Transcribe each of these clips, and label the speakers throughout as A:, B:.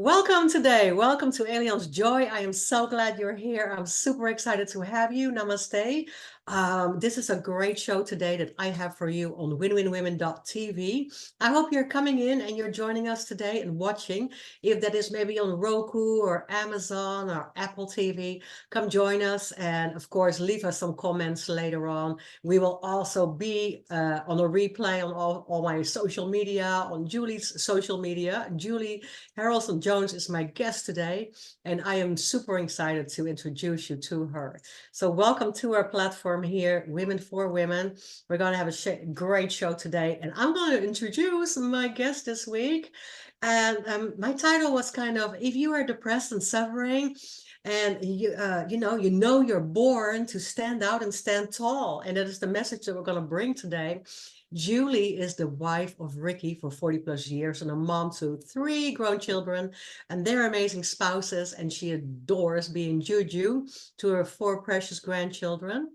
A: Welcome today. Welcome to Allianz Joy. I am so glad you're here. I'm super excited to have you. Namaste. This is a great show today that I have for you on winwinwomen.tv. I hope you're coming in and you're joining us today and watching. If that is maybe on Roku or Amazon or Apple TV, come join us. And of course, leave us some comments later on. We will also be on a replay on all my social media, on Julie's social media. Julie Haralson Jones is my guest today, and I am super excited to introduce you to her. So welcome to our platform here, Women for Women. We're going to have a great show today, and I'm going to introduce my guest this week. And my title was kind of, if you are depressed and suffering, and you know you're born to stand out and stand tall, and that is the message that we're going to bring today. Julie is the wife of Ricky for 40 plus years and a mom to 3 grown children, and they're amazing spouses, and she adores being Juju to her 4 precious grandchildren.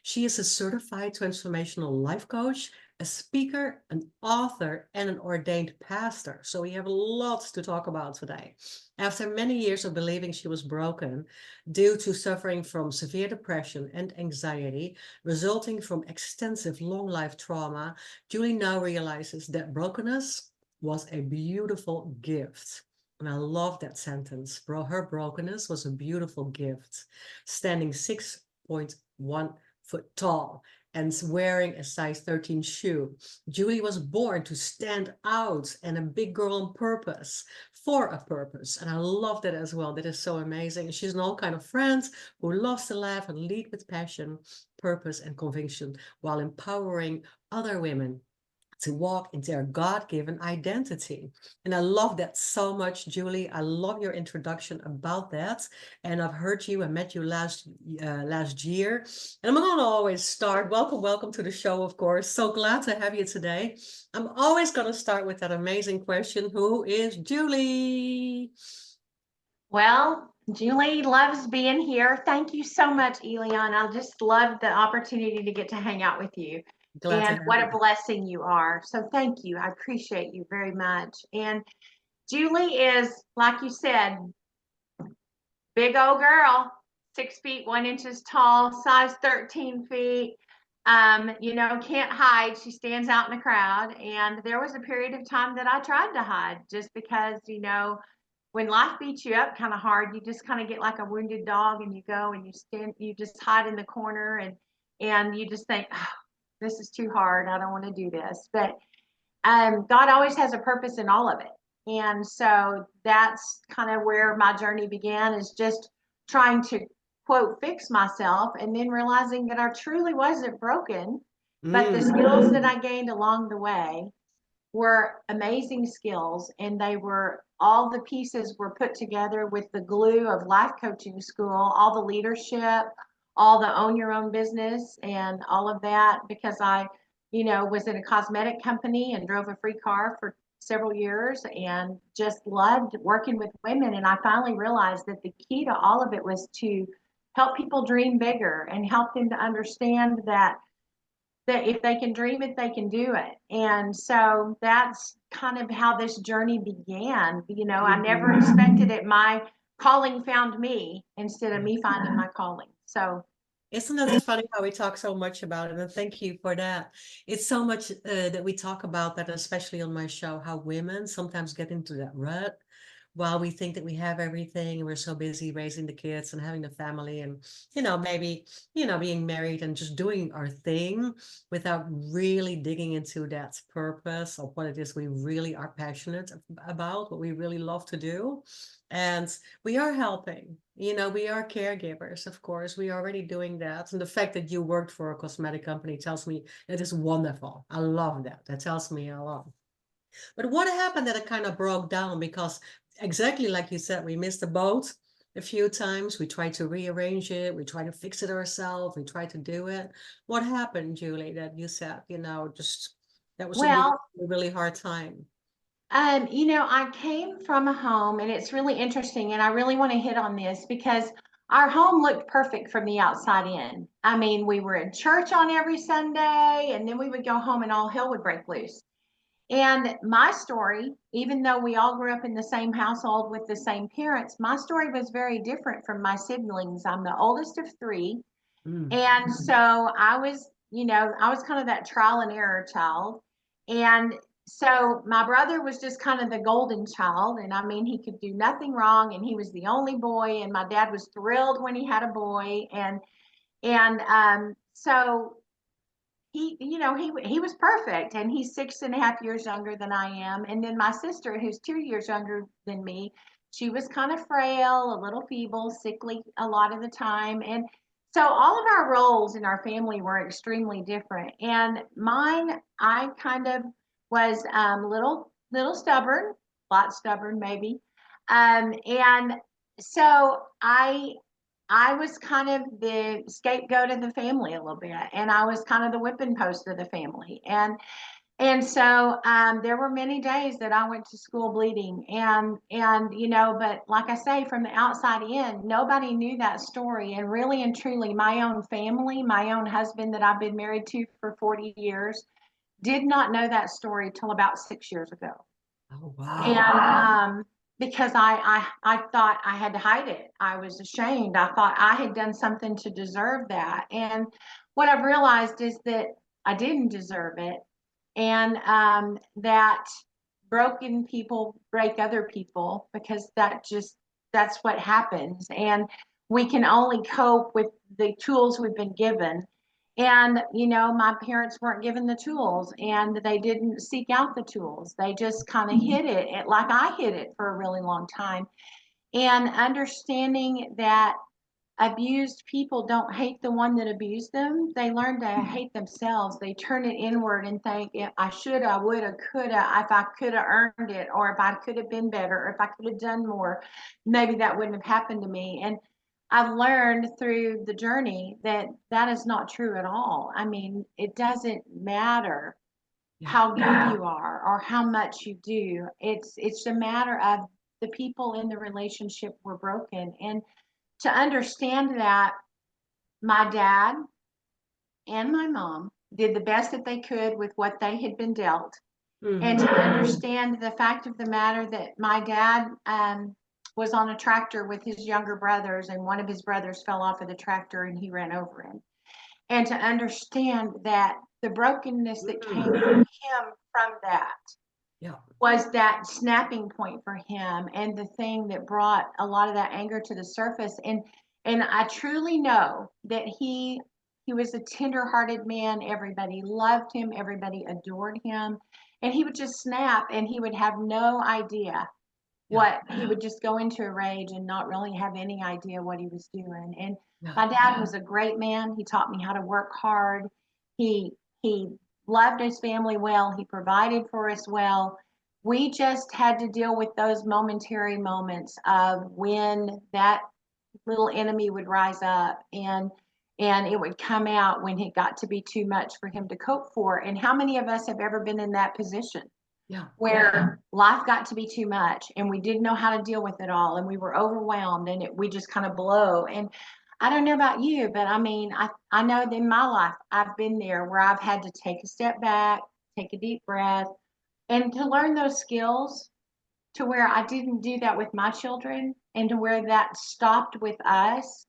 A: She is a certified transformational life coach, a speaker, an author, and an ordained pastor. So we have lots to talk about today. After many years of believing she was broken due to suffering from severe depression and anxiety resulting from extensive long life trauma, Julie now realizes that brokenness was a beautiful gift. And I love that sentence. Her brokenness was a beautiful gift. Standing 6.1 foot tall and wearing a size 13 shoe. Julie was born to stand out and a big girl on purpose, for a purpose. And I love that as well. That is so amazing. She's an all kind of friend who loves to laugh and lead with passion, purpose, and conviction while empowering other women to walk into their God-given identity. And I love that so much, Julie. I love your introduction about that. And I've heard you and met you last year. And I'm going to always start. Welcome to the show, of course. So glad to have you today. I'm always going to start with that amazing question. Who is Julie?
B: Well, Julie loves being here. Thank you so much, Elian. I just love the opportunity to get to hang out with you.
A: Glad to
B: And
A: have
B: what a
A: you.
B: blessing you are. So thank you. I appreciate you very much. And Julie is, like you said, big old girl, 6 feet, 1 inches tall, size 13 feet. Can't hide. She stands out in the crowd. And there was a period of time that I tried to hide just because, when life beats you up kind of hard, you just kind of get like a wounded dog and you go and you just hide in the corner and you just think, oh, this is too hard. I don't want to do this. But God always has a purpose in all of it. And so that's kind of where my journey began, is just trying to quote fix myself and then realizing that I truly wasn't broken, but the skills that I gained along the way were amazing skills, and all the pieces were put together with the glue of life coaching school, all the leadership, all the own your own business and all of that, because I was in a cosmetic company and drove a free car for several years and just loved working with women. And I finally realized that the key to all of it was to help people dream bigger and help them to understand that if they can dream it, they can do it. And so that's kind of how this journey began. I never expected it. My calling found me instead of me finding my calling. So
A: isn't it funny how we talk so much about it? And thank you for that. It's so much that we talk about that, especially on my show, how women sometimes get into that rut while we think that we have everything and we're so busy raising the kids and having the family and, maybe, being married and just doing our thing without really digging into that purpose of what it is we really are passionate about, what we really love to do. And we are helping, we are caregivers, of course, we are already doing that. And the fact that you worked for a cosmetic company tells me it is wonderful. I love that. That tells me a lot. But what happened that it kind of broke down? Because exactly like you said, we missed the boat a few times. We tried to rearrange it. We tried to fix it ourselves. We tried to do it. What happened, Julie, that you said, just that was a
B: well,
A: really hard time?
B: I came from a home, and it's really interesting, and I really want to hit on this because our home looked perfect from the outside in. I mean, we were in church on every Sunday, and then we would go home and all hell would break loose. And my story, even though we all grew up in the same household with the same parents, my story was very different from my siblings. I'm the oldest of three.
A: Mm.
B: And so I was, I was kind of that trial and error child. And so my brother was just kind of the golden child. And I mean, he could do nothing wrong. And he was the only boy. And my dad was thrilled when he had a boy. So he was perfect, and he's 6.5 years younger than I am. And then my sister, who's 2 years younger than me, she was kind of frail, a little feeble, sickly a lot of the time. And so all of our roles in our family were extremely different. And mine, I kind of was little stubborn, a lot stubborn maybe. And so I was kind of the scapegoat of the family a little bit, and I was kind of the whipping post of the family. And so there were many days that I went to school bleeding, and but like I say, from the outside in, nobody knew that story. And really and truly, my own family, my own husband that I've been married to for 40 years, did not know that story till about 6 years ago.
A: Oh,
B: And
A: wow.
B: because I thought I had to hide it. I was ashamed. I thought I had done something to deserve that. And what I've realized is that I didn't deserve it, and that broken people break other people, because that's what happens. And we can only cope with the tools we've been given. And my parents weren't given the tools, and they didn't seek out the tools. They just kind of hid it, like I hid it for a really long time. And understanding that abused people don't hate the one that abused them. They learn to hate themselves. They turn it inward and think, if I shoulda, I woulda, coulda, if I could have earned it, or if I could have been better, or if I could have done more, maybe that wouldn't have happened to me. And I've learned through the journey that that is not true at all. I mean, it doesn't matter
A: Yeah.
B: how good you are or how much you do. It's a matter of the people in the relationship were broken. And to understand that, my dad and my mom did the best that they could with what they had been dealt. And to understand the fact of the matter that my dad was on a tractor with his younger brothers, and one of his brothers fell off of the tractor and he ran over him. And to understand that the brokenness that came from him from that
A: Yeah.
B: was that snapping point for him, and the thing that brought a lot of that anger to the surface. And I truly know that he was a tender-hearted man. Everybody loved him, everybody adored him, and he would just snap, and he would have no idea what he would just go into a rage and not really have any idea what he was doing. And my dad was a great man. He taught me how to work hard. He loved his family well. He provided for us well. We just had to deal with those momentary moments of when that little enemy would rise up, and it would come out when it got to be too much for him to cope for. And how many of us have ever been in that position?
A: Yeah.
B: Where life got to be too much, and we didn't know how to deal with it all, and we were overwhelmed, and we just kind of blow. And I don't know about you, but I mean, I know that in my life I've been there where I've had to take a step back, take a deep breath, and to learn those skills, to where I didn't do that with my children, and to where that stopped with us,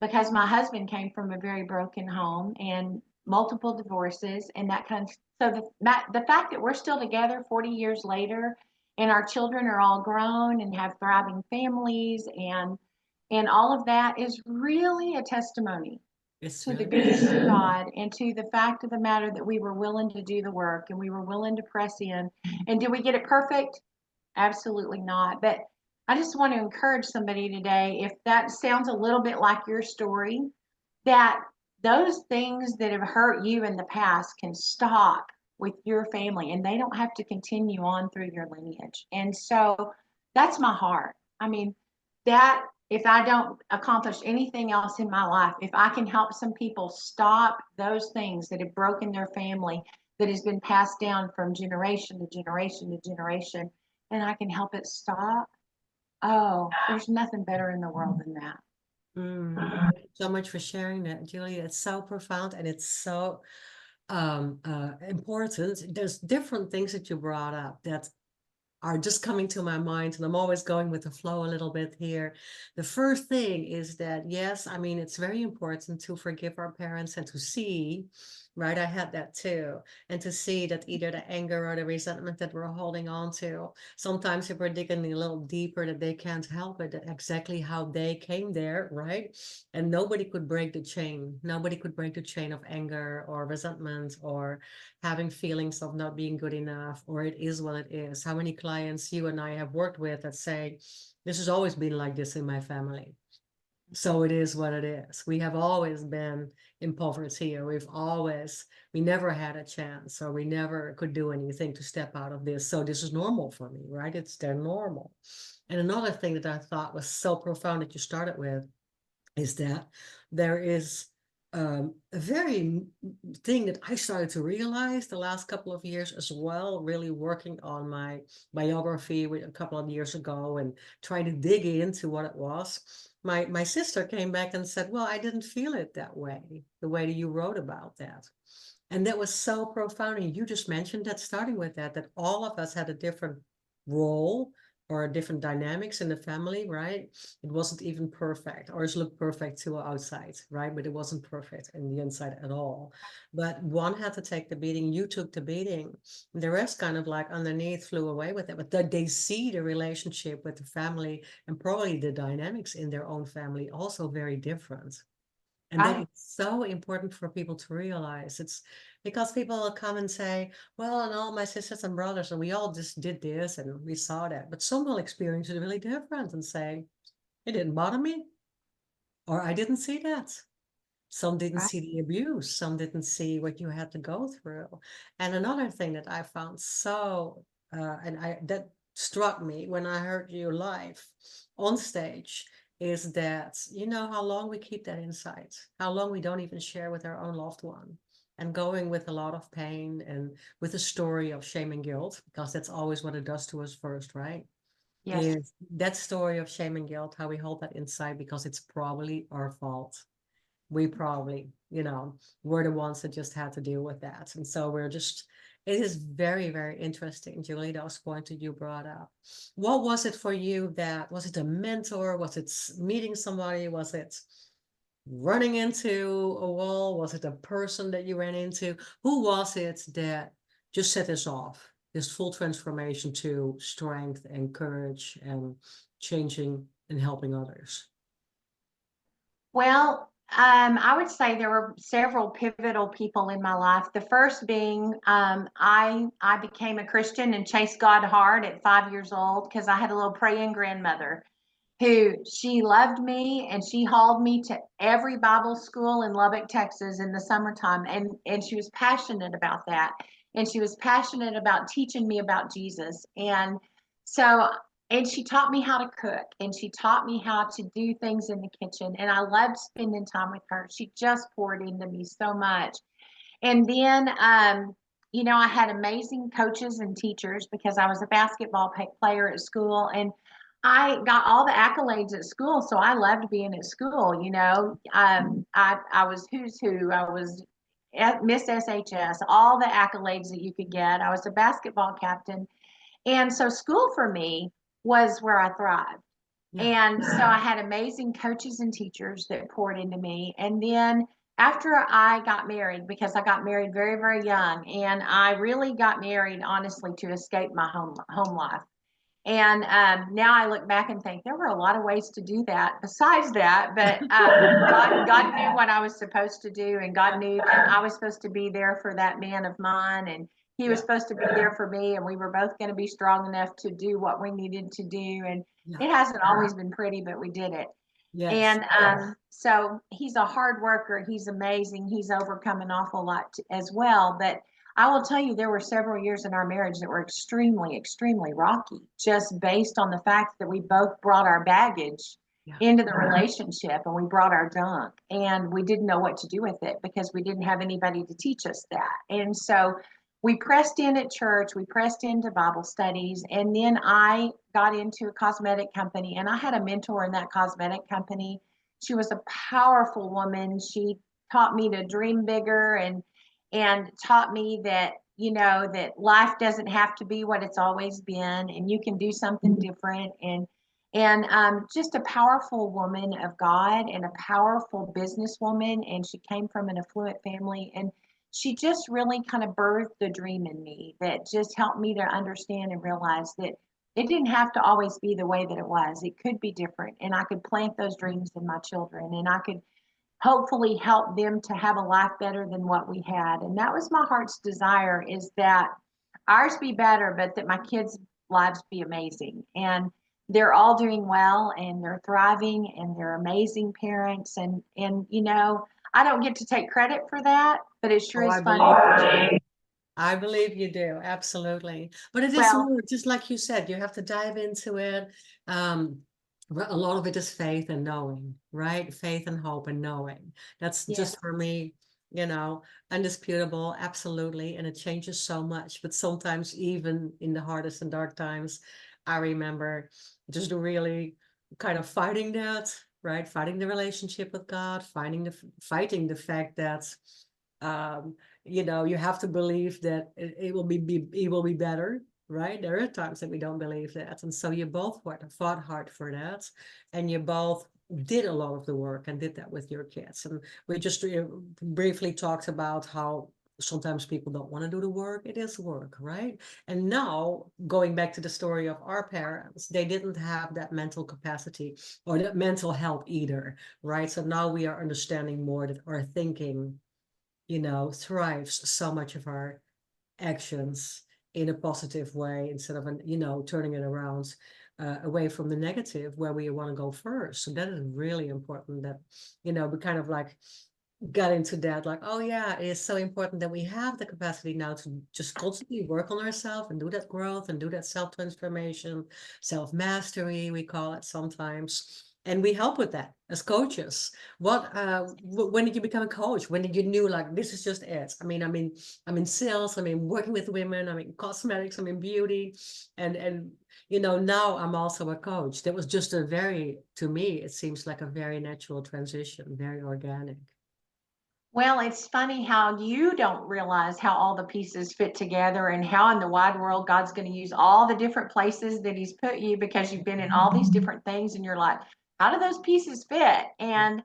B: because my husband came from a very broken home and multiple divorces and that kind of. So the fact that we're still together 40 years later, and our children are all grown and have thriving families, and all of that is really a testimony
A: It's
B: to the
A: really.
B: goodness of God, and to the fact of the matter that we were willing to do the work, and we were willing to press in. And did we get it perfect? Absolutely not. But I just want to encourage somebody today, if that sounds a little bit like your story, that those things that have hurt you in the past can stop with your family, and they don't have to continue on through your lineage. And so that's my heart. I mean, that if I don't accomplish anything else in my life, if I can help some people stop those things that have broken their family, that has been passed down from generation to generation to generation, and I can help it stop, oh, there's nothing better in the world than that.
A: Thank you so much for sharing that, Julie. It's so profound, and it's so important, there's different things that you brought up that are just coming to my mind, and I'm always going with the flow a little bit here. The first thing is that, yes, I mean, it's very important to forgive our parents and to see, right? I had that too. And to see that either the anger or the resentment that we're holding on to, sometimes if we're digging a little deeper, that they can't help it, that exactly how they came there, right? And nobody could break the chain. Nobody could break the chain of anger or resentment or having feelings of not being good enough, or it is what it is. How many clients you and I have worked with that say, this has always been like this in my family, so it is what it is. We have always been in poverty, or we never had a chance, or we never could do anything to step out of this. So this is normal for me, right? It's their normal. And another thing that I thought was so profound that you started with is that there is a very thing that I started to realize the last couple of years as well, really working on my biography a couple of years ago and trying to dig into what it was. My sister came back and said, well, I didn't feel it that way, the way that you wrote about that. And that was so profound. And you just mentioned that, starting with that all of us had a different role or different dynamics in the family, right? It wasn't even perfect. Ours looked perfect to our outside, right? But it wasn't perfect in the inside at all. But one had to take the beating. You took the beating. The rest kind of like underneath flew away with it. But that they see the relationship with the family and probably the dynamics in their own family also very different. And that
B: Right.
A: is so important for people to realize. It's because people will come and say, well, and all my sisters and brothers, and we all just did this and we saw that. But some will experience it really different and say, it didn't bother me, or I didn't see that. Some didn't
B: Right.
A: see the abuse, some didn't see what you had to go through. And another thing that I found so, and that struck me when I heard you live on stage, is that you know how long we keep that inside, how long we don't even share with our own loved one, and going with a lot of pain and with a story of shame and guilt, because that's always what it does to us first, right?
B: Yes.
A: Is that story of shame and guilt, how we hold that inside because it's probably our fault. We probably, were the ones that just had to deal with that. And so it is very, very interesting, Julie, those points that you brought up. What was it for you was it a mentor? Was it meeting somebody? Was it running into a wall? Was it a person that you ran into? Who was it that just set us off, this full transformation to strength and courage and changing and helping others?
B: Well, I would say there were several pivotal people in my life. The first being, I became a Christian and chased God hard at 5 years old because I had a little praying grandmother who she loved me and she hauled me to every Bible school in Lubbock, Texas in the summertime. And she was passionate about that. And she was passionate about teaching me about Jesus. So, and she taught me how to cook and she taught me how to do things in the kitchen. And I loved spending time with her. She just poured into me so much. And then, I had amazing coaches and teachers because I was a basketball player at school and I got all the accolades at school. So I loved being at school. I was who's who. I was Miss SHS, all the accolades that you could get. I was a basketball captain. And so school for me was where I thrived.
A: Yeah.
B: And so I had amazing coaches and teachers that poured into me. And then after I got married, because I got married very, very young, and I really got married honestly to escape my home life. And now I look back and think there were a lot of ways to do that besides that. But God knew what I was supposed to do, and God knew that I was supposed to be there for that man of mine, and he was
A: Yeah.
B: supposed to be there for me, and we were both going to be strong enough to do what we needed to do. And
A: Yeah.
B: it hasn't always been pretty, but we did it.
A: Yes.
B: And so he's a hard worker. He's amazing. He's overcome an awful lot as well. But I will tell you, there were several years in our marriage that were extremely, extremely rocky, just based on the fact that we both brought our baggage
A: Yeah.
B: into the relationship and we brought our junk and we didn't know what to do with it because we didn't have anybody to teach us that. And so we pressed in at church, we pressed into Bible studies, and then I got into a cosmetic company and I had a mentor in that cosmetic company. She was a powerful woman. She taught me to dream bigger and taught me that, that life doesn't have to be what it's always been, and you can do something different. And just a powerful woman of God and a powerful businesswoman. And she came from an affluent family. And she just really kind of birthed the dream in me that just helped me to understand and realize that it didn't have to always be the way that it was. It could be different. And I could plant those dreams in my children, and I could hopefully help them to have a life better than what we had. And that was my heart's desire, is that ours be better, but that my kids' lives be amazing. And they're all doing well, and they're thriving, and they're amazing parents. And I don't get to take credit for that, but it sure
A: Oh,
B: is
A: I
B: fun.
A: believe you do. I believe you do, absolutely. But it is
B: Well,
A: more, just like you said, you have to dive into it. A lot of it is faith and knowing, right? Faith and hope and knowing. That's
B: yes.
A: just for me, undisputable, absolutely. And it changes so much. But sometimes, even in the hardest and dark times, I remember just really kind of fighting that, right? Fighting the relationship with God, fighting the fact that um you have to believe that it will it will be better, right? There are times that we don't believe that, and so you both fought hard for that, and you both did a lot of the work and did that with your kids. And we just briefly talked about how sometimes people don't want to do the work. It is work, right? And now, going back to the story of our parents, they didn't have that mental capacity or that mental health either, right? So now we are understanding more that our thinking thrives so much of our actions in a positive way, instead of turning it around away from the negative, where we want to go first. So that is really important, that we kind of like got into that, like, oh yeah, it is so important that we have the capacity now to just constantly work on ourselves and do that growth and do that self-transformation, self-mastery, we call it sometimes. And we help with that as coaches. When did you become a coach? When did you knew, like, this is just it? I'm in sales, I'm in working with women, I'm in cosmetics, I'm in beauty, and now I'm also a coach. That was just to me, it seems like a very natural transition, very organic.
B: Well, it's funny how you don't realize how all the pieces fit together, and how in the wide world God's going to use all the different places that He's put you, because you've been in all these different things, and you're like, how do those pieces fit? And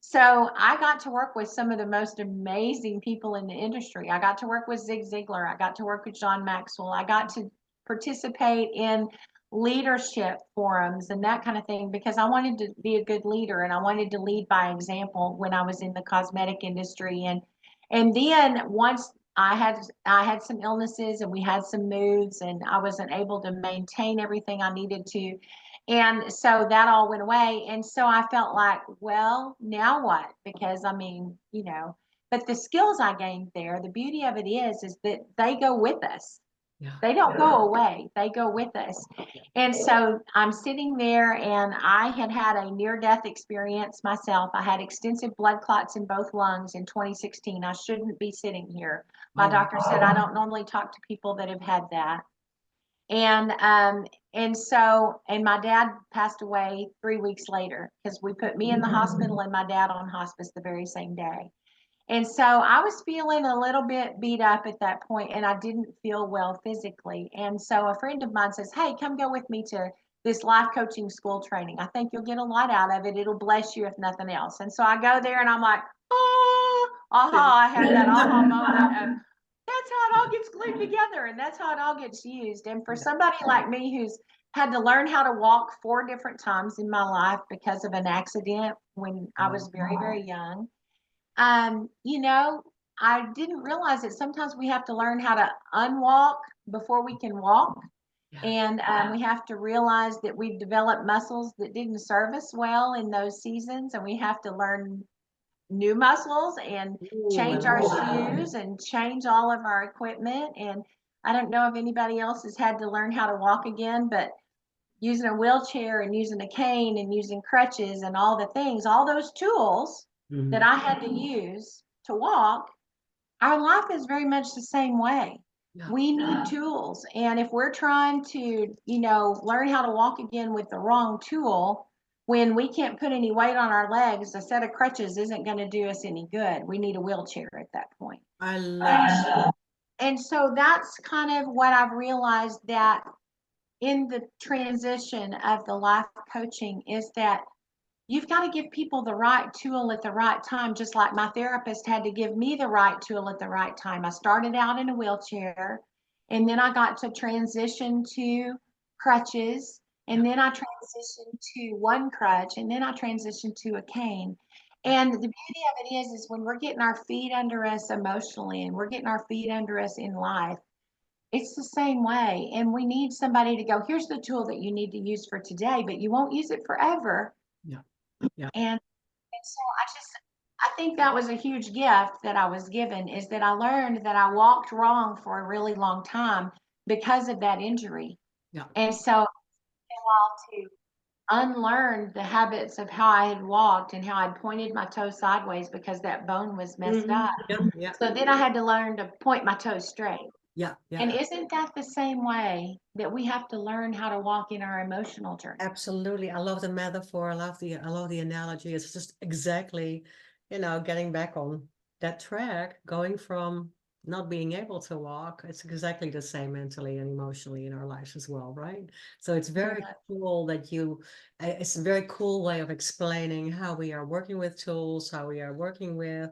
B: so I got to work with some of the most amazing people in the industry. I got to work with Zig Ziglar. I got to work with John Maxwell. I got to participate in leadership forums and that kind of thing, because I wanted to be a good leader, and I wanted to lead by example when I was in the cosmetic industry. And then once I had some illnesses, and we had some moves, and I wasn't able to maintain everything I needed to. And so that all went away. And so I felt like, well, now what? Because but the skills I gained there, the beauty of it is that they go with us.
A: Yeah.
B: They don't go away. They go with us. And so I'm sitting there, and I had had a near-death experience myself. I had extensive blood clots in both lungs in 2016. I shouldn't be sitting here. My
A: Oh, wow.
B: doctor said I don't normally talk to people that have had that. And my dad passed away 3 weeks later, because we put me in the hospital and my dad on hospice the very same day. And so I was feeling a little bit beat up at that point, and I didn't feel well physically. And so a friend of mine says, hey, come go with me to this life coaching school training. I think you'll get a lot out of it. It'll bless you if nothing else. And so I go there, and I'm like, oh, aha, I had that aha moment of, that's how it all gets glued together, and that's how it all gets used. And for somebody like me, who's had to learn how to walk 4 different times in my life because of an accident when I was very, very young, um, you know, I didn't realize that sometimes we have to learn how to unwalk before we can walk.
A: Yeah.
B: And we have to realize that we've developed muscles that didn't serve us well in those seasons, and we have to learn new muscles and
A: Ooh, I
B: change our
A: love that.
B: shoes and change all of our equipment. And I don't know if anybody else has had to learn how to walk again, but using a wheelchair and using a cane and using crutches and all the things, all those tools that
A: Mhm.
B: I had to use to walk, our life is very much the same way.
A: Yeah.
B: We need tools. And if we're trying to, learn how to walk again with the wrong tool, when we can't put any weight on our legs, a set of crutches isn't going to do us any good. We need a wheelchair at that point.
A: I love
B: And so that's kind of what I've realized, that in the transition of the life coaching, is that you've got to give people the right tool at the right time, just like my therapist had to give me the right tool at the right time. I started out in a wheelchair, and then I got to transition to crutches,
A: yeah.
B: and then I transitioned to one crutch, and then I transitioned to a cane. And the beauty of it is when we're getting our feet under us emotionally and we're getting our feet under us in life, it's the same way. And we need somebody to go, here's the tool that you need to use for today, but you won't use it forever.
A: Yeah. Yeah.
B: And so I think that was a huge gift that I was given, is that I learned that I walked wrong for a really long time because of that injury.
A: Yeah.
B: And so it took a while to unlearn the habits of how I had walked and how I'd pointed my toe sideways because that bone was messed up.
A: Yeah. Yeah.
B: So then I had to learn to point my toes straight.
A: Yeah. Yeah.
B: And isn't that the same way that we have to learn how to walk in our emotional journey?
A: Absolutely. I love the metaphor. I love the analogy. It's just exactly, getting back on that track, going from not being able to walk. It's exactly the same mentally and emotionally in our lives as well, right? So it's
B: Yeah.
A: very cool it's a very cool way of explaining how we are working with tools, how we are working with,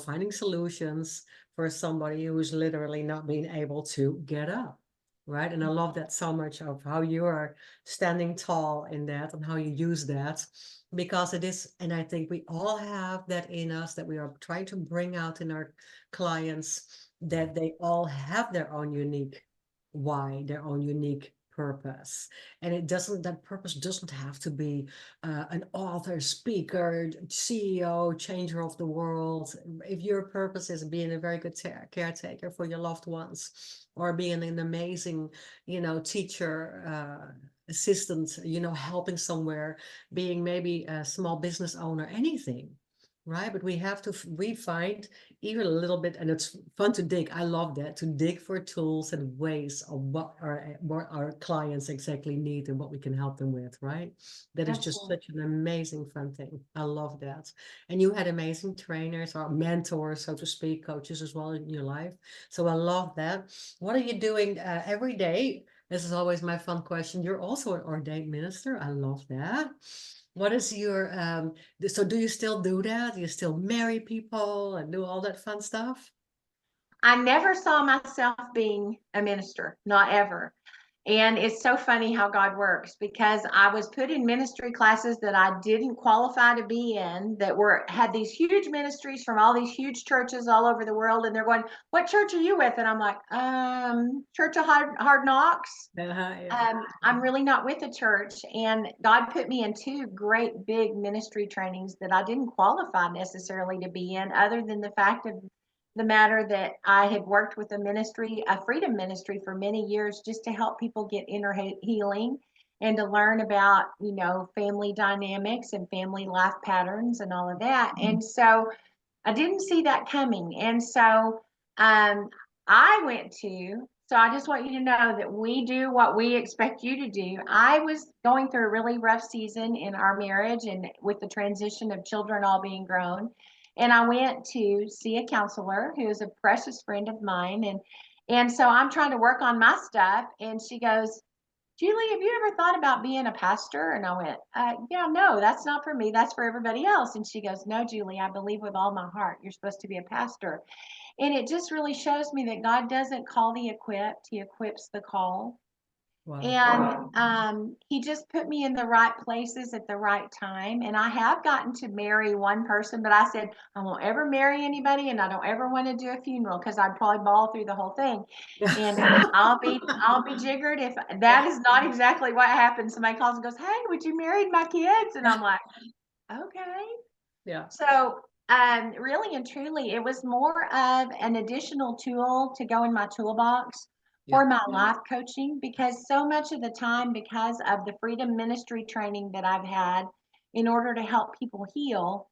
A: finding solutions for somebody who's literally not being able to get up. Right. And I love that so much of how you are standing tall in that and how you use that, because it is, and I think we all have that in us that we are trying to bring out in our clients, that they all have their own unique why, their own unique purpose. And that purpose doesn't have to be an author, speaker, CEO, changer of the world. If your purpose is being a very good caretaker for your loved ones, or being an amazing, teacher, assistant, helping somewhere, being maybe a small business owner, anything, right? But we find even a little bit, and it's fun to dig. I love that, to dig for tools and ways of what our clients exactly need and what we can help them with, right? That is just
B: Absolutely.
A: such an amazing fun thing. I love that. And you had amazing trainers or mentors, so to speak, coaches as well in your life. So I love that. What are you doing every day? This is always my fun question. You're also an ordained minister. I love that. What is your so do you still do that? Do you still marry people and do all that fun stuff?
B: I never saw myself being a minister, not ever. And it's so funny how God works, because I was put in ministry classes that I didn't qualify to be in, that had these huge ministries from all these huge churches all over the world. And they're going, what church are you with? And I'm like, Church of Hard Knocks.
A: Yeah.
B: I'm really not with a church. And God put me in two great big ministry trainings that I didn't qualify necessarily to be in, other than the fact of the matter that I had worked with a freedom ministry for many years, just to help people get inner healing and to learn about, family dynamics and family life patterns and all of that. And so I didn't see that coming. And so um, so I just want you to know that we do what we expect you to do. I was going through a really rough season in our marriage and with the transition of children all being grown. And I went to see a counselor who is a precious friend of mine. And so I'm trying to work on my stuff. And she goes, Julie, have you ever thought about being a pastor? And I went, yeah, no, that's not for me. That's for everybody else. And she goes, no, Julie, I believe with all my heart you're supposed to be a pastor. And it just really shows me that God doesn't call the equipped, He equips the called.
A: Wow.
B: And He just put me in the right places at the right time. And I have gotten to marry one person, but I said, I won't ever marry anybody, and I don't ever want to do a funeral, because I'd probably bawl through the whole thing. And I'll be jiggered if that is not exactly what happens. Somebody calls and goes, hey, would you marry my kids? And I'm like, okay.
A: Yeah.
B: So really and truly, it was more of an additional tool to go in my toolbox
A: Yeah.
B: for my life coaching, because so much of the time, because of the freedom ministry training that I've had in order to help people heal,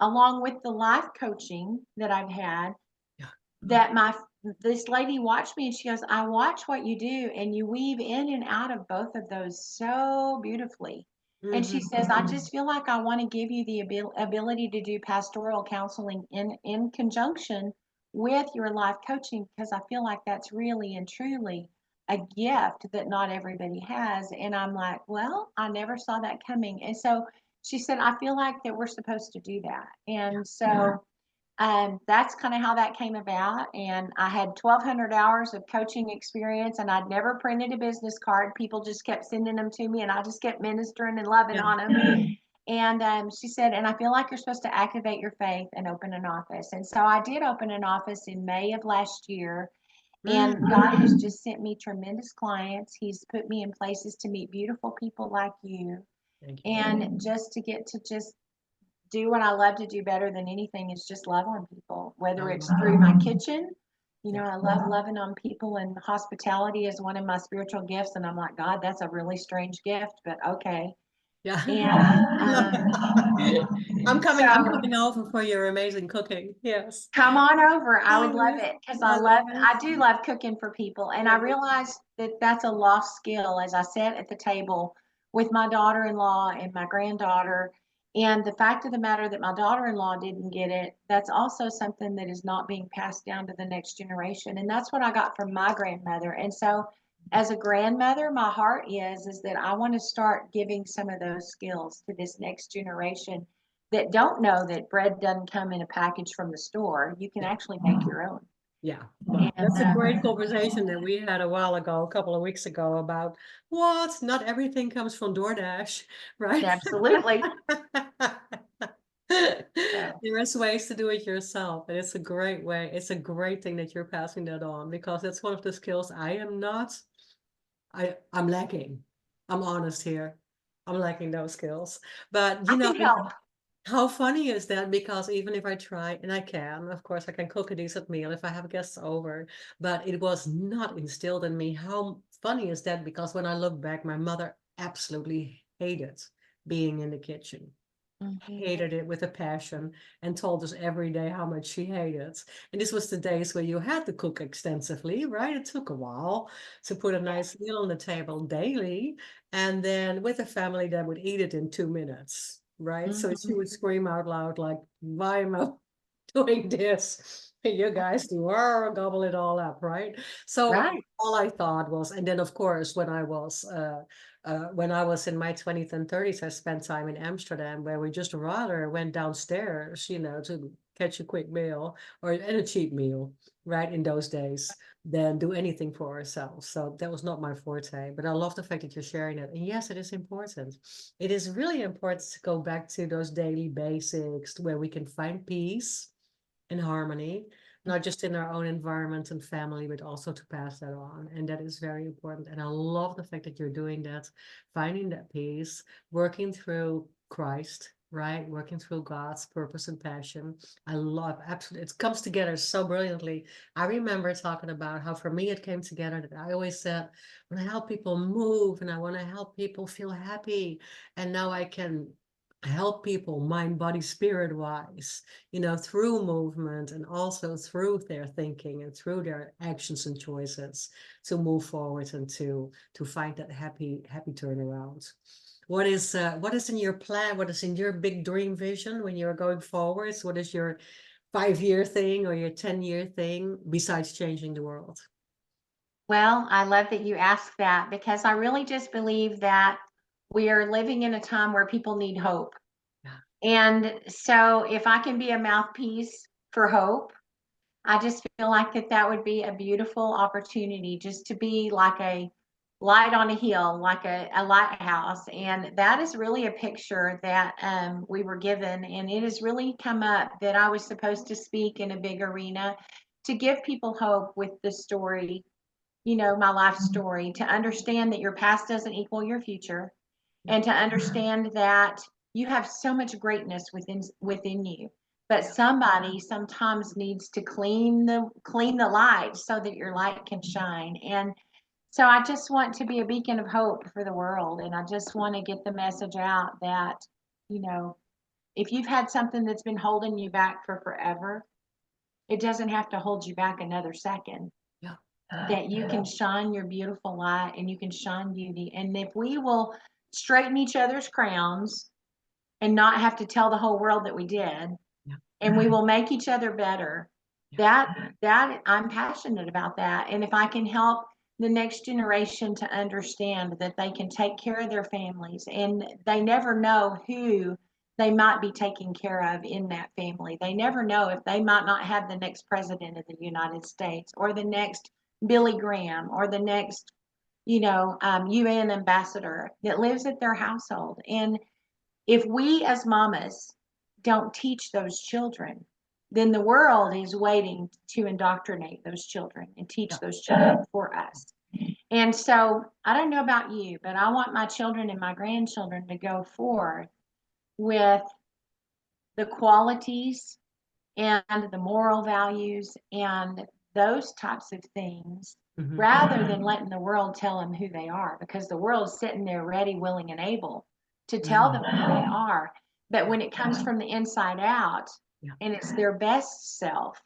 B: along with the life coaching that I've had,
A: Yeah.
B: that this lady watched me and she goes, I watch what you do, and you weave in and out of both of those so beautifully. And she
A: Mhm.
B: says, I just feel like I want to give you the ability to do pastoral counseling in conjunction with your life coaching, because I feel like that's really and truly a gift that not everybody has. And I'm like, well, I never saw that coming. And so she said, I feel like that we're supposed to do that. And so that's kind of how that came about. And I had 1,200 hours of coaching experience, and I'd never printed a business card. People just kept sending them to me, and I just kept ministering and loving
A: Yeah.
B: on them. And she said, and I feel like you're supposed to activate your faith and open an office. And so I did open an office in May of last year. And
A: Mm.
B: God has just sent me tremendous clients. He's put me in places to meet beautiful people like you.
A: Thank you.
B: And just to get to just do what I love to do better than anything is just love on people,
A: I
B: whether it's
A: love
B: through my kitchen.
A: Yeah.
B: I love loving on people, and hospitality is one of my spiritual gifts. And I'm like, God, that's a really strange gift, but okay.
A: Yeah.
B: And
A: Love it. I'm
B: so
A: coming over for your amazing cooking. Yes.
B: come on over. I would
A: Oh,
B: love
A: yes.
B: it because
A: I love it.
B: I do love cooking for people. And I
A: Yeah.
B: realized that that's a lost skill as I sat at the table with my daughter-in-law and my granddaughter. And the fact of the matter that my daughter-in-law didn't get it, that's also something that is not being passed down to the next generation. And that's what I got from my grandmother. And so as a grandmother, my heart is that I want to start giving some of those skills to this next generation that don't know that bread doesn't come in a package from the store. You can
A: Yeah.
B: actually make your own.
A: Yeah. Well,
B: And
A: that's a great conversation that we had a while ago, a couple of weeks ago, about what? Not everything comes from DoorDash, right?
B: absolutely. So,
A: There is ways to do it yourself, and it's a great way. It's a great thing that you're passing that on, because that's one of the skills I am not. I'm lacking. I'm honest here. I'm lacking those skills. But
B: I can help.
A: how funny is that? Because even if I try, and I can, of course, I can cook a decent meal if I have guests over, but it was not instilled in me. How funny is that? Because when I look back, my mother absolutely hated being in the kitchen,
B: Mhm.
A: hated it with a passion, and told us every day how much she hated. And this was the days where you had to cook extensively, right? It took a while to put a
B: Yeah,
A: nice meal on the table daily. And then with a family that would eat it in 2 minutes, right? So she
B: mhm.
A: would scream out loud, like, why am I doing this? You guys do gobble it all up, right? So
B: Right.
A: all I thought was, and then of course, when I was in my 20s and 30s, I spent time in Amsterdam, where we just rather went downstairs, to catch a quick meal and a cheap meal, right, in those days, than do anything for ourselves. So that was not my forte, but I love the fact that you're sharing it. And yes, it is important. It is really important to go back to those daily basics where we can find peace and harmony, not just in our own environment and family, but also to pass that on. And that is very important. And I love the fact that you're doing that, finding that peace, working through Christ, right? Working through God's purpose and passion. I love absolutely, it comes together so brilliantly. I remember talking about how for me it came together that I always said, I want to help people move and I want to help people feel happy. And now I can help people mind, body, spirit wise, through movement and also through their thinking and through their actions and choices to move forward and to find that happy turnaround. What is in your plan? What is in your big dream vision when you're going forwards? What is your 5-year thing or your 10-year thing besides changing the world?
B: Well, I love that you asked that because I really just believe that we are living in a time where people need hope.
A: Yeah.
B: And so if I can be a mouthpiece for hope, I just feel like that would be a beautiful opportunity just to be like a light on a hill, like a lighthouse. And that is really a picture that we were given. And it has really come up that I was supposed to speak in a big arena to give people hope with the story, my life story, to understand that your past doesn't equal your future,
A: Yeah.
B: and to understand that you have so much greatness within you, but
A: Yeah.
B: somebody sometimes needs to clean the light so that your light can shine. And so I just want to be a beacon of hope for the world, and I just want to get the message out that, you know if you've had something that's been holding you back for forever, it doesn't have to hold you back another second.
A: Yeah.
B: That you can shine your beautiful light and you can shine beauty. And if we will straighten each other's crowns and not have to tell the whole world that we did,
A: Yeah.
B: and we will make each other better. That I'm passionate about that. And if I can help the next generation to understand that they can take care of their families, and they never know who they might be taking care of in that family. They never know if they might not have the next president of the United States, or the next Billy Graham, or the next, UN ambassador that lives at their household. And if we as mamas don't teach those children, then the world is waiting to indoctrinate those children and teach those children for us. And so I don't know about you, but I want my children and my grandchildren to go forth with the qualities and the moral values and those types of things, rather than letting the world tell them who they are, because the world's sitting there ready, willing, and able to tell them who they are. But when it comes from the inside out, and it's their best self,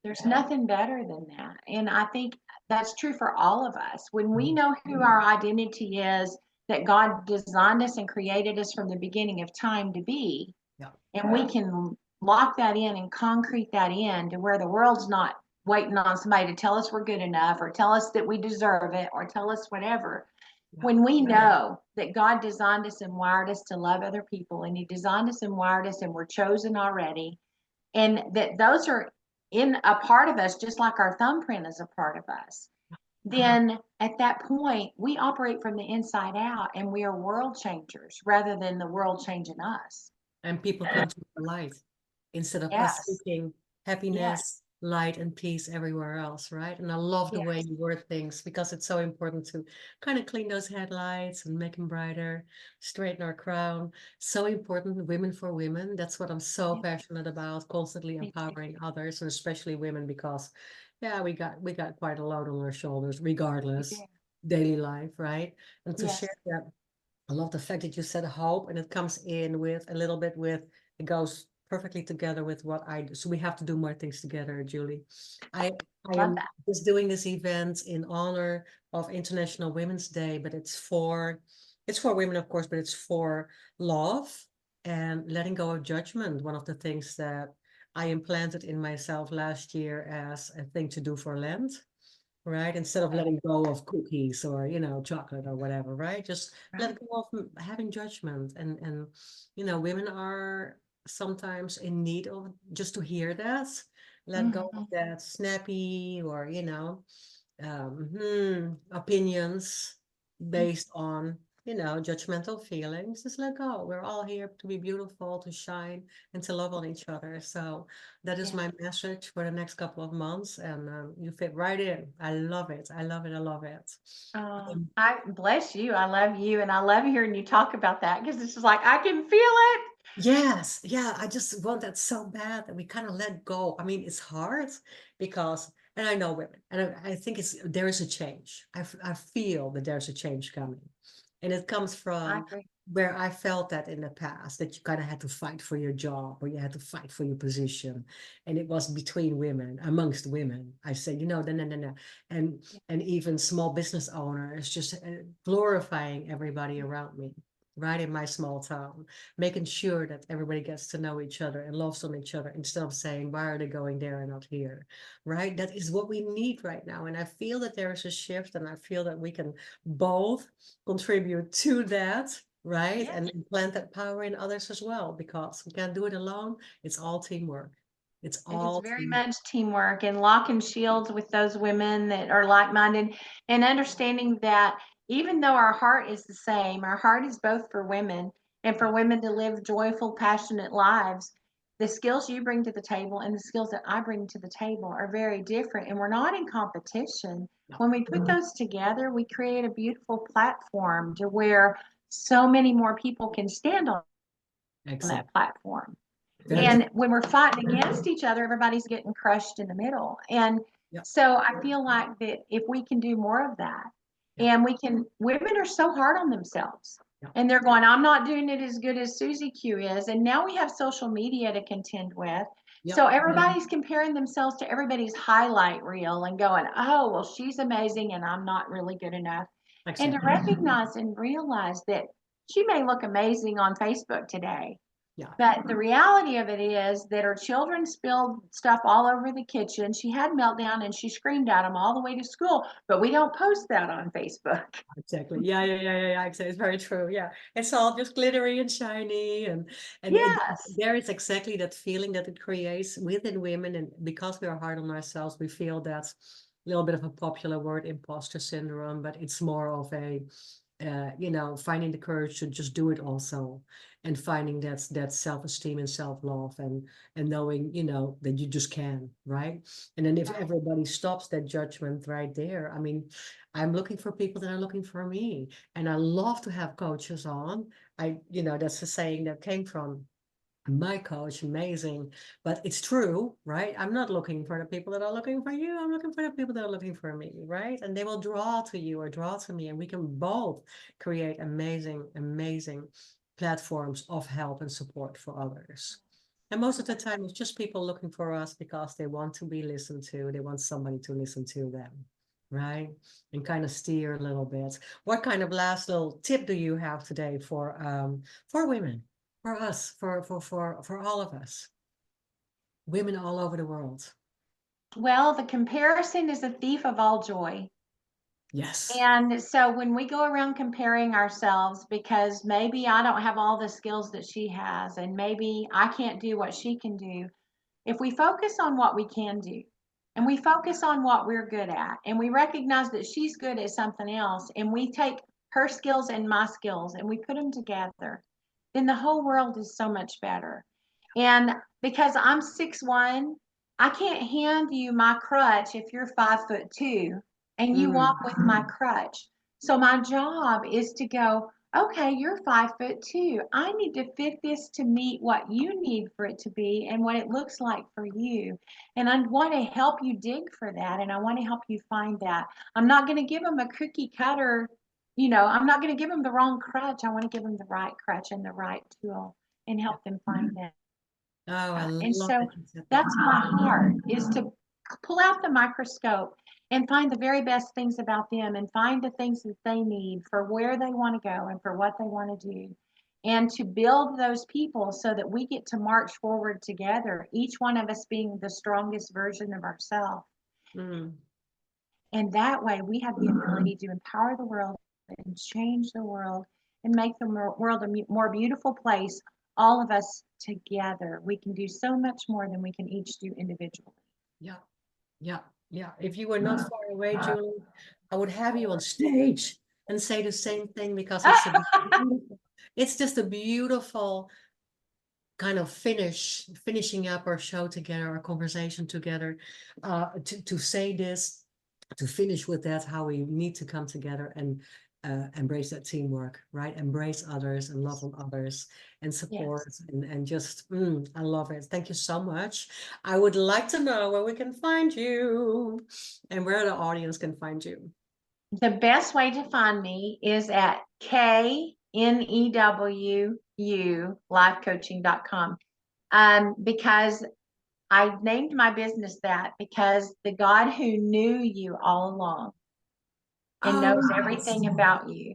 B: there's nothing better than that. And I think that's true for all of us. When we know who our identity is, that God designed us and created us from the beginning of time to be, and we can lock that in and concrete that in to where the world's not waiting on somebody to tell us we're good enough, or tell us that we deserve it, or tell us whatever. When we know that God designed us and wired us to love other people, and He designed us and wired us, and we're chosen already, and that those are in a part of us, just like our thumbprint is a part of us, then at that point we operate from the inside out, and we are world changers rather than the world changing us.
A: And people come to the light instead of us
B: Yes.
A: seeking happiness, light, and peace everywhere else, right? And I love the way you word things, because it's so important to kind of clean those headlights and make them brighter, straighten our crown. So important, women for women. That's what I'm so passionate about, constantly empowering others, and especially women, because we got quite a load on our shoulders, regardless, daily life, right? And to share that, I love the fact that you said hope, and it comes in with a little bit with, it goes perfectly together with what I do. So we have to do more things together, Julie. I am just doing this event in honor of International Women's Day, but it's for women, of course, but it's for love and letting go of judgment. One of the things that I implanted in myself last year as a thing to do for Lent, right? Instead of letting go of cookies or, chocolate or whatever, right? Just let go of having judgment. And women are sometimes in need of just to hear that. Let go of that snappy or, opinions based on, judgmental feelings. Just let go. We're all here to be beautiful, to shine, and to love on each other. So that is my message for the next couple of months. And you fit right in. I love it. I love it. I love it.
B: I bless you. I love you. And I love hearing you talk about that, because it's just like, I can feel it.
A: Yes. Yeah. I just want that so bad that we kind of let go. I mean, it's hard because, and I know women, and I think there is a change. I feel that there's a change coming. And it comes from where I felt that in the past, that you kind of had to fight for your job, or you had to fight for your position. And it was between women, amongst women. I said, no, no, no, no, no. And even small business owners just glorifying everybody around me, right in my small town, making sure that everybody gets to know each other and loves on each other, instead of saying, why are they going there and not here, right? That is what we need right now. And I feel that there is a shift, and I feel that we can both contribute to that, right? And implant that power in others as well, because we can't do it alone. It's all teamwork. It's all
B: very
A: teamwork.
B: much teamwork, and locking shields with those women that are like-minded, and understanding that even though our heart is the same, our heart is both for women, and for women to live joyful, passionate lives. The skills you bring to the table and the skills that I bring to the table are very different, and we're not in competition. When we put those together, we create a beautiful platform to where so many more people can stand on that platform. And when we're fighting against each other, everybody's getting crushed in the middle. And so I feel like that if we can do more of that, and women are so hard on themselves, and they're going, I'm not doing it as good as Susie Q is. And now we have social media to contend with. So everybody's comparing themselves to everybody's highlight reel and going, oh, well, she's amazing and I'm not really good enough. And to recognize and realize that she may look amazing on Facebook today.
A: Yeah.
B: But the reality of it is that her children spilled stuff all over the kitchen. She had meltdown and she screamed at them all the way to school, but we don't post that on Facebook.
A: Exactly. Yeah. Exactly. It's very true. Yeah. It's all just glittery and shiny, and
B: Yes.
A: there is exactly that feeling that it creates within women, and because we are hard on ourselves, we feel that little bit of a popular word, imposter syndrome, but it's more of a finding the courage to just do it also, and finding that self-esteem and self-love, and knowing, that you just can, right? And then if everybody stops that judgment right there, I mean, I'm looking for people that are looking for me, and I love to have coaches on. That's a saying that came from my coach, amazing, but it's true, right? I'm not looking for the people that are looking for you. I'm looking for the people that are looking for me, right? And they will draw to you or draw to me, and we can both create amazing platforms of help and support for others. And most of the time, it's just people looking for us because they want to be listened to. They want somebody to listen to them, right? And kind of steer a little bit. What kind of last little tip do you have today for women? For us, for all of us, women all over the world.
B: Well, the comparison is a thief of all joy.
A: Yes.
B: And so when we go around comparing ourselves, because maybe I don't have all the skills that she has, and maybe I can't do what she can do, if we focus on what we can do, and we focus on what we're good at, and we recognize that she's good at something else, and we take her skills and my skills and we put them together, then the whole world is so much better. And because I'm 6'1", I can't hand you my crutch if you're 5'2" and you walk
A: Mm.
B: with my crutch. So my job is to go, okay, you're 5'2". I need to fit this to meet what you need for it to be and what it looks like for you. And I want to help you dig for that. And I want to help you find that. I'm not going to give them a cookie cutter. I'm not going to give them the wrong crutch. I want to give them the right crutch and the right tool and help them find it.
A: Oh, I
B: And
A: love
B: so
A: that you said that.
B: that's my heart, is to pull out the microscope and find the very best things about them and find the things that they need for where they want to go and for what they want to do. And to build those people so that we get to march forward together, each one of us being the strongest version of ourselves.
A: Mm.
B: And that way we have the ability to empower the world and change the world and make the world a more beautiful place. All of us together, we can do so much more than we can each do individually.
A: Yeah, yeah, yeah. If you were not far away, Julie, I would have you on stage and say the same thing, because it's just a beautiful kind of finishing up our show together, our conversation together, to say this, to finish with that, how we need to come together and embrace that teamwork, right? Embrace others and love on others and support,
B: Yes.
A: and just, I love it. Thank you so much. I would like to know where we can find you and where the audience can find you.
B: The best way to find me is at knewulifecoaching.com. Because I named my business that because the God who knew you all along and
A: Oh,
B: knows
A: yes.
B: everything about you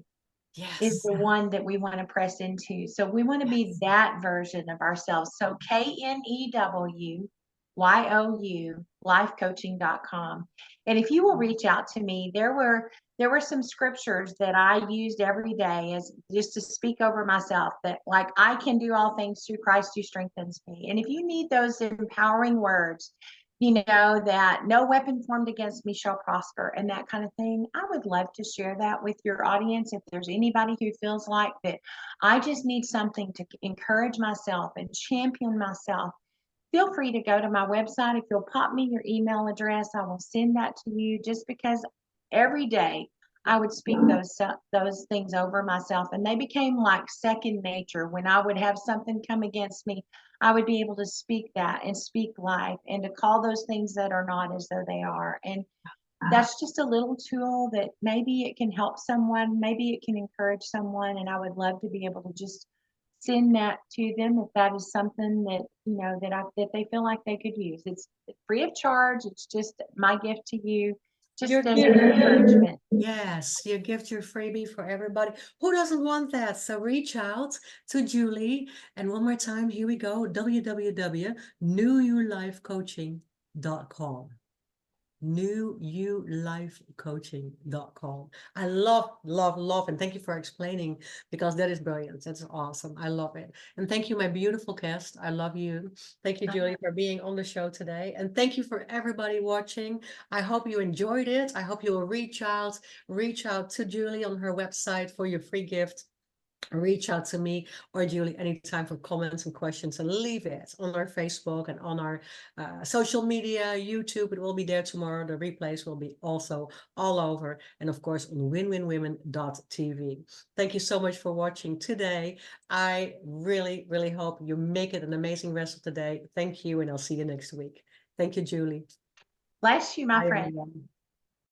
B: is
A: Yes.
B: the one that we want to press into. So we want to be
A: Yes.
B: that version of ourselves. So KNEWYOU lifecoaching.com. And if you will reach out to me, there were some scriptures that I used every day as just to speak over myself, that like I can do all things through Christ who strengthens me. And if you need those empowering words, that no weapon formed against me shall prosper and that kind of thing, I would love to share that with your audience. If there's anybody who feels like that, I just need something to encourage myself and champion myself, feel free to go to my website. If you'll pop me your email address, I will send that to you, just because every day I would speak those things over myself, and they became like second nature. When I would have something come against me, I would be able to speak that and speak life and to call those things that are not as though they are. And that's just a little tool that maybe it can help someone, maybe it can encourage someone, and I would love to be able to just send that to them if that is something that that they feel like they could use. It's free of charge. It's just my gift to you just
A: Your
B: an
A: gift.
B: encouragement.
A: Yes, your gift, your freebie for everybody. Who doesn't want that? So reach out to Julie. And one more time, here we go, www.newyoulifecoaching.com. newyoulifecoaching.com. I love, and thank you for explaining, because that is brilliant. That's awesome. I love it. And thank you, my beautiful guest. I love you. Thank you, Julie, for being on the show today. And thank you for everybody watching. I hope you enjoyed it. I hope you will reach out to Julie on her website for your free gift. Reach out to me or Julie anytime for comments and questions, and leave it on our Facebook and on our social media, YouTube. It will be there tomorrow. The replays will be also all over, and of course on winwinwomen.tv. Thank you so much for watching today. I really hope you make it an amazing rest of the day. Thank you, and I'll see you next week. Thank you, Julie.
B: Bless you, my
A: Bye,
B: friend.
A: everyone.